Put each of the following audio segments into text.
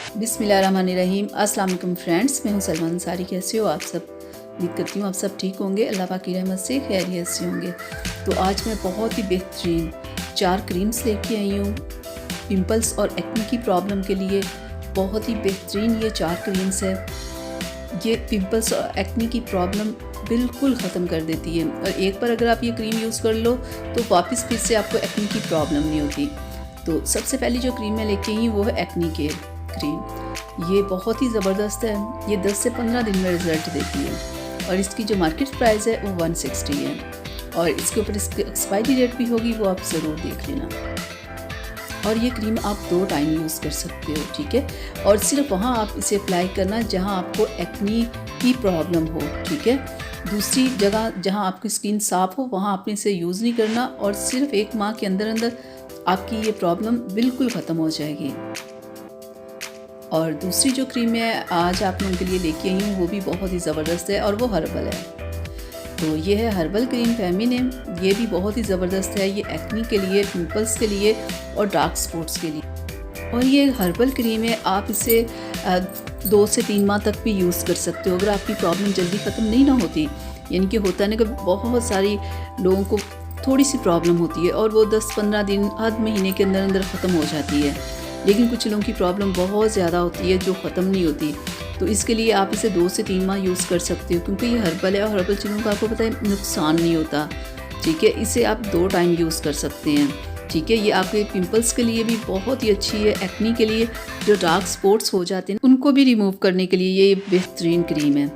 बिस्मिल्लाहिर्रहमानिर्रहीम। अस्सलाम वालेकुम फ्रेंड्स, मैं हूं सलमान अंसारी। कैसे हो आप सब? उम्मीद करती हूँ आप सब ठीक होंगे, अल्लाह पाक की रहमत से खैरियत से होंगे। तो आज मैं बहुत ही बेहतरीन 4 क्रीम्स लेके आई हूँ पिंपल्स और एक्ने की प्रॉब्लम के लिए। बहुत ही बेहतरीन ये 4 क्रीम्स है। ये पिंपल्स और एक्ने की प्रॉब्लम बिल्कुल ख़त्म कर देती है और एक बार अगर आप ये क्रीम यूज़ कर लो तो वापस फिर से आपको एक्ने की प्रॉब्लम नहीं होती। तो सबसे पहली जो क्रीम मैं लेके आई वो है एक्ने केयर क्रीम। ये बहुत ही ज़बरदस्त है। ये 10 से 15 दिन में रिज़ल्ट देती है और इसकी जो मार्केट प्राइस है वो 160 है और इसके ऊपर इसकी एक्सपायरी डेट भी होगी, वो आप ज़रूर देख लेना। और ये क्रीम आप 2 टाइम यूज़ कर सकते हो, ठीक है। और सिर्फ वहाँ आप इसे अप्लाई करना जहाँ आपको एक्ने की प्रॉब्लम हो, ठीक है। दूसरी जगह जहाँ आपकी स्किन साफ़ हो वहाँ आपने इसे यूज़ नहीं करना और सिर्फ 1 माह के अंदर अंदर आपकी ये प्रॉब्लम बिल्कुल ख़त्म हो जाएगी। और दूसरी जो क्रीम मैं आज आप लोगों के लिए लेके आई हूँ वो भी बहुत ही ज़बरदस्त है और वो हर्बल है। तो ये है हर्बल क्रीम फेमिनिन। ये भी बहुत ही ज़बरदस्त है। ये एक्ने के लिए, पिंपल्स के लिए और डार्क स्पॉट्स के लिए। और ये हर्बल क्रीम है, आप इसे 2 से 3 माह तक भी यूज़ कर सकते हो अगर आपकी प्रॉब्लम जल्दी ख़त्म नहीं ना होती। यानी कि होता है ना कि बहुत सारी लोगों को थोड़ी सी प्रॉब्लम होती है और वो 10-15 दिन, आध महीने के अंदर अंदर ख़त्म हो जाती है, लेकिन कुछ लोगों की प्रॉब्लम बहुत ज़्यादा होती है जो ख़त्म नहीं होती। तो इसके लिए आप इसे 2 से 3 माह यूज़ कर सकते हो क्योंकि ये हर्बल है और हर्बल चीज़ों का आपको पता है नुकसान नहीं होता, ठीक है। इसे आप 2 टाइम यूज़ कर सकते हैं, ठीक है। ये आपके पिंपल्स के लिए भी बहुत ही अच्छी है। एक्ने के लिए, जो डार्क स्पॉट्स हो जाते हैं उनको भी रिमूव करने के लिए ये बेहतरीन क्रीम है।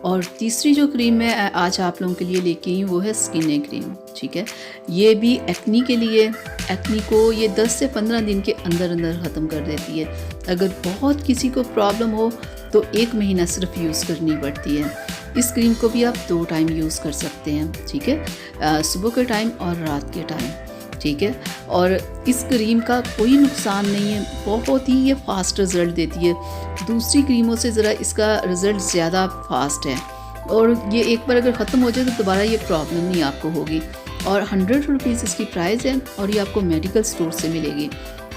और तीसरी जो क्रीम मैं आज आप लोगों के लिए लेके आई हूँ वो है स्किन क्रीम, ठीक है। ये भी एक्ने के लिए, एक्ने को ये 10 से 15 दिन के अंदर अंदर ख़त्म कर देती है। अगर बहुत किसी को प्रॉब्लम हो तो 1 महीना सिर्फ यूज़ करनी पड़ती है। इस क्रीम को भी आप 2 टाइम यूज़ कर सकते हैं, ठीक है, सुबह के टाइम और रात के टाइम, ठीक है। और इस क्रीम का कोई नुकसान नहीं है, बहुत ही ये फास्ट रिज़ल्ट देती है। दूसरी क्रीमों से ज़रा इसका रिज़ल्ट ज़्यादा फास्ट है और ये एक बार अगर ख़त्म हो जाए तो दोबारा ये प्रॉब्लम नहीं आपको होगी। और 100 रुपीज़ इसकी प्राइस है और ये आपको मेडिकल स्टोर से मिलेगी,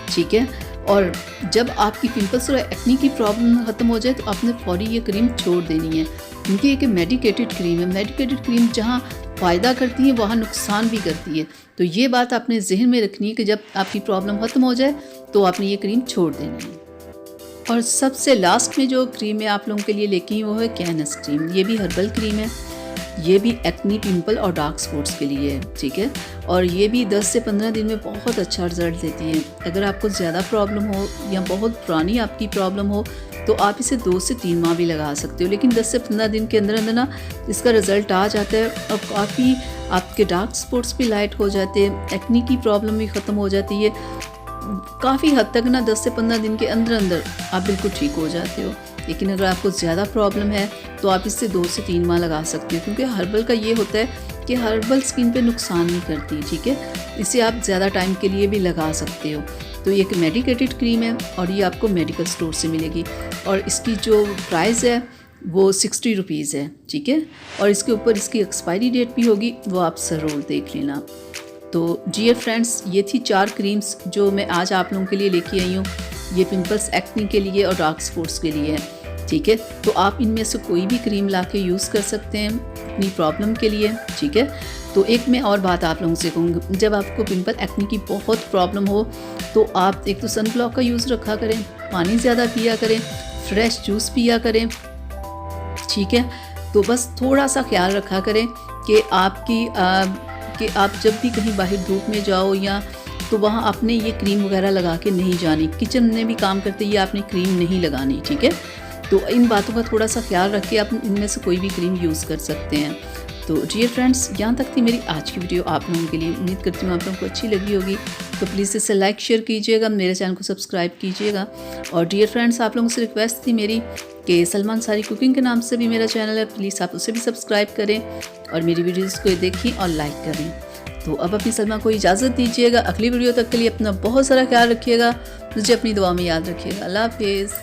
ठीक है। और जब आपकी पिंपल्स और एक्ने की प्रॉब्लम ख़त्म हो जाए तो आपने फौरी ये क्रीम छोड़ देनी है क्योंकि एक मेडिकेटेड क्रीम है। मेडिकेटेड क्रीम जहाँ फ़ायदा करती है वहाँ नुकसान भी करती है। तो ये बात आपने जहन में रखनी है कि जब आपकी प्रॉब्लम ख़त्म हो जाए तो आपने ये क्रीम छोड़ देनी है। और सबसे लास्ट में जो क्रीम मैं आप लोगों के लिए लेके आई वो है कैनस क्रीम। ये भी हर्बल क्रीम है। ये भी एक्ने, पिंपल और डार्क स्पॉट्स के लिए है, ठीक है। और ये भी 10 से 15 दिन में बहुत अच्छा रिजल्ट देती है। अगर आपको ज़्यादा प्रॉब्लम हो या बहुत पुरानी आपकी प्रॉब्लम हो तो आप इसे 2 से 3 माह भी लगा सकते हो, लेकिन 10 से 15 दिन के अंदर अंदर ना इसका रिज़ल्ट आ जाता है और काफ़ी आपके डार्क स्पॉट्स भी लाइट हो जाते हैं, एक्ने की प्रॉब्लम भी ख़त्म हो जाती है। काफ़ी हद तक ना 10 से 15 दिन के अंदर अंदर आप बिल्कुल ठीक हो जाते हो। लेकिन अगर आपको ज़्यादा प्रॉब्लम है तो आप इससे 2 से 3 माह लगा सकते हो क्योंकि हर्बल का ये होता है कि हर्बल स्किन पे नुकसान नहीं करती, ठीक है। इसे आप ज़्यादा टाइम के लिए भी लगा सकते हो। तो ये एक मेडिकेटेड क्रीम है और ये आपको मेडिकल स्टोर से मिलेगी और इसकी जो प्राइस है वो 60 रुपीज़ है, ठीक है। और इसके ऊपर इसकी एक्सपायरी डेट भी होगी, वो आप ज़रूर देख लेना। तो डियर फ्रेंड्स, ये थी 4 क्रीम्स जो मैं आज आप लोगों के लिए लेके आई हूँ। ये पिंपल्स, एक्ने के लिए और डार्क स्पॉट्स के लिए है, ठीक है। तो आप इनमें से कोई भी क्रीम ला के यूज़ कर सकते हैं अपनी प्रॉब्लम के लिए, ठीक है। तो एक मैं और बात आप लोगों से कहूँगी, जब आपको पिंपल, एक्ने की बहुत प्रॉब्लम हो तो आप एक तो सनब्लॉक का यूज़ रखा करें, पानी ज़्यादा पिया करें, फ्रेश जूस पिया करें, ठीक है। तो बस थोड़ा सा ख्याल रखा करें कि कि आप जब भी कहीं बाहर धूप में जाओ या तो वहाँ आपने ये क्रीम वगैरह लगा के नहीं जानी। किचन में भी काम करते ये आपने क्रीम नहीं लगानी, ठीक है। तो इन बातों का थोड़ा सा ख्याल रख के आप इनमें से कोई भी क्रीम यूज़ कर सकते हैं। तो डियर फ्रेंड्स, यहाँ तक थी मेरी आज की वीडियो आप लोगों के लिए। उम्मीद करती हूँ आप लोगों को अच्छी लगी होगी। तो प्लीज़ इसे लाइक शेयर कीजिएगा, मेरे चैनल को सब्सक्राइब कीजिएगा। और डियर फ्रेंड्स, आप लोगों से रिक्वेस्ट थी मेरी कि सलमान अंसारी कुकिंग के नाम से भी मेरा चैनल है, प्लीज़ आप उसे भी सब्सक्राइब करें और मेरी वीडियोज़ को देखें और लाइक करें। तो अब अपनी सलमा को इजाज़त दीजिएगा। अगली वीडियो तक के लिए अपना बहुत सारा ख्याल रखिएगा, मुझे अपनी दुआ में याद रखिएगा। अल्लाह हाफिज़।